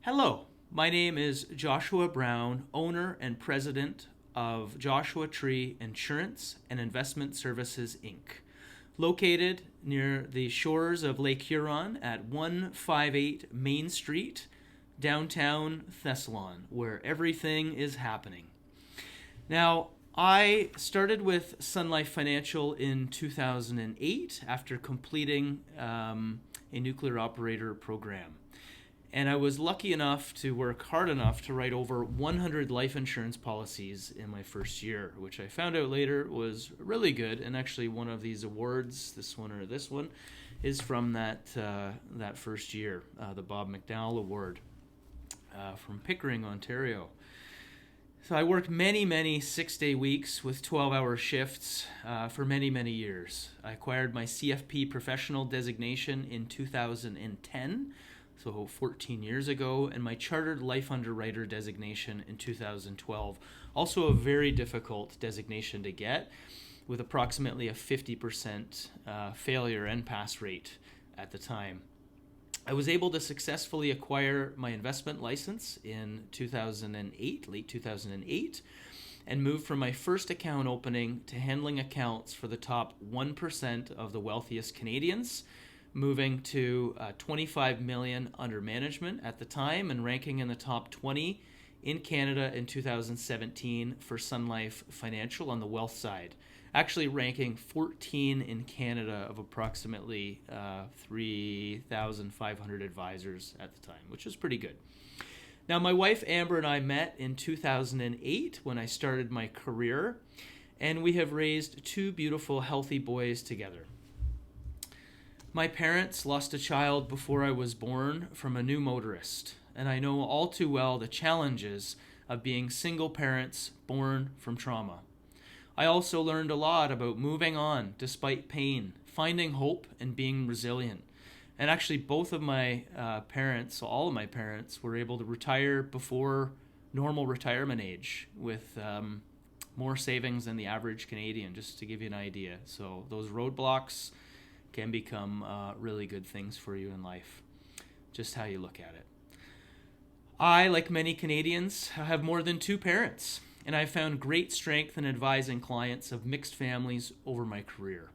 Hello, my name is Joshua Brown, owner and president of Joshua Tree Insurance and Investment Services, Inc., located near the shores of Lake Huron at 158 Main Street, downtown Thessalon, where everything is happening. Now, I started with Sun Life Financial in 2008 after completing a nuclear operator program. And I was lucky enough to work hard enough to write over 100 life insurance policies in my first year, which I found out later was really good. And actually, one of these awards, this one or this one, is from that first year, the Bob McDowell Award from Pickering, Ontario. So I worked many 6-day weeks with 12-hour shifts for many years. I acquired my CFP professional designation in 2010. So 14 years ago, and my chartered life underwriter designation in 2012. Also a very difficult designation to get, with approximately a 50% failure and pass rate at the time. I was able to successfully acquire my investment license in 2008, late 2008, and moved from my first account opening to handling accounts for the top 1% of the wealthiest Canadians, moving to $25 million under management at the time and ranking in the top 20 in Canada in 2017 for Sun Life Financial on the wealth side. Actually ranking 14 in Canada of approximately 3,500 advisors at the time, which was pretty good. Now, my wife Amber and I met in 2008 when I started my career, and we have raised two beautiful, healthy boys together. My parents lost a child before I was born from a new motorist, and I know all too well the challenges of being single parents born from trauma. I also learned a lot about moving on despite pain, finding hope, and being resilient. And actually, both of my parents, all of my parents, were able to retire before normal retirement age with more savings than the average Canadian, just to give you an idea. So those roadblocks can become really good things for you in life, just how you look at it. I, like many Canadians, have more than two parents, and I've found great strength in advising clients of mixed families over my career.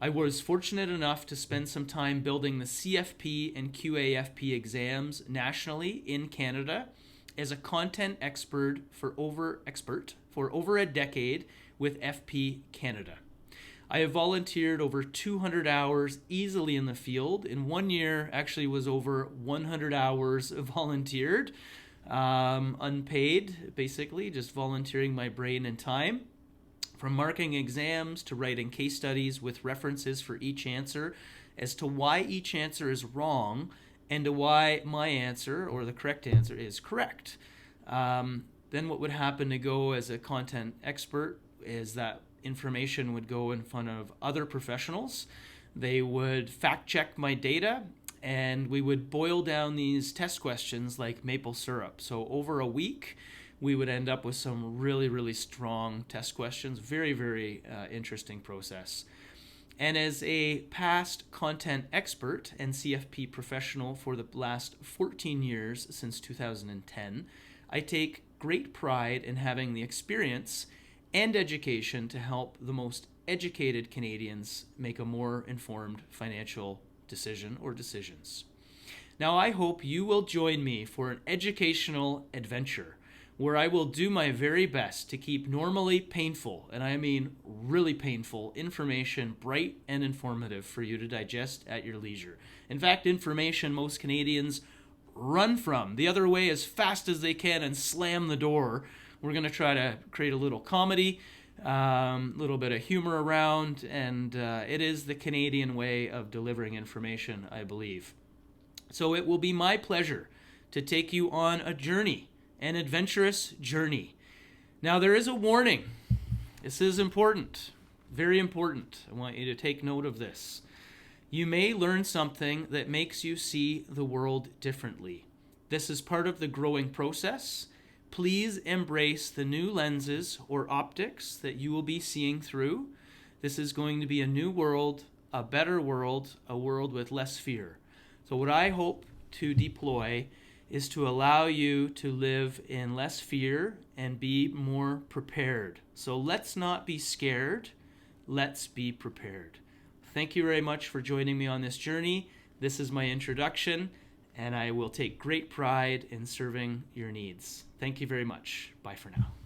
I was fortunate enough to spend some time building the CFP and QAFP exams nationally in Canada as a content expert for over a decade with FP Canada. I have volunteered over 200 hours easily in the field. In 1 year, actually was over 100 hours volunteered, unpaid, basically, just volunteering my brain and time. From marking exams to writing case studies with references for each answer as to why each answer is wrong and to why my answer, or the correct answer, is correct. Then what would happen to go as a content expert is that information would go in front of other professionals. They would fact check my data, and we would boil down these test questions like maple syrup. So over a week, we would end up with some really strong test questions. Very interesting process. And as a past content expert and CFP professional for the last 14 years since 2010, I take great pride in having the experience and education to help the most educated Canadians make a more informed financial decision or decisions. Now, I hope you will join me for an educational adventure where I will do my very best to keep normally painful, and I mean really painful, information bright and informative for you to digest at your leisure. In fact, information most Canadians run from the other way as fast as they can and slam the door. We're going to try to create a little comedy, a little bit of humor around, and it is the Canadian way of delivering information, I believe. So it will be my pleasure to take you on a journey, an adventurous journey. Now, there is a warning. This is important, very important. I want you to take note of this. You may learn something that makes you see the world differently. This is part of the growing process. Please embrace the new lenses or optics that you will be seeing through. This is going to be a new world, a better world, a world with less fear. So what I hope to deploy is to allow you to live in less fear and be more prepared. So let's not be scared. Let's be prepared. Thank you very much for joining me on this journey. This is my introduction, and I will take great pride in serving your needs. Thank you very much. Bye for now.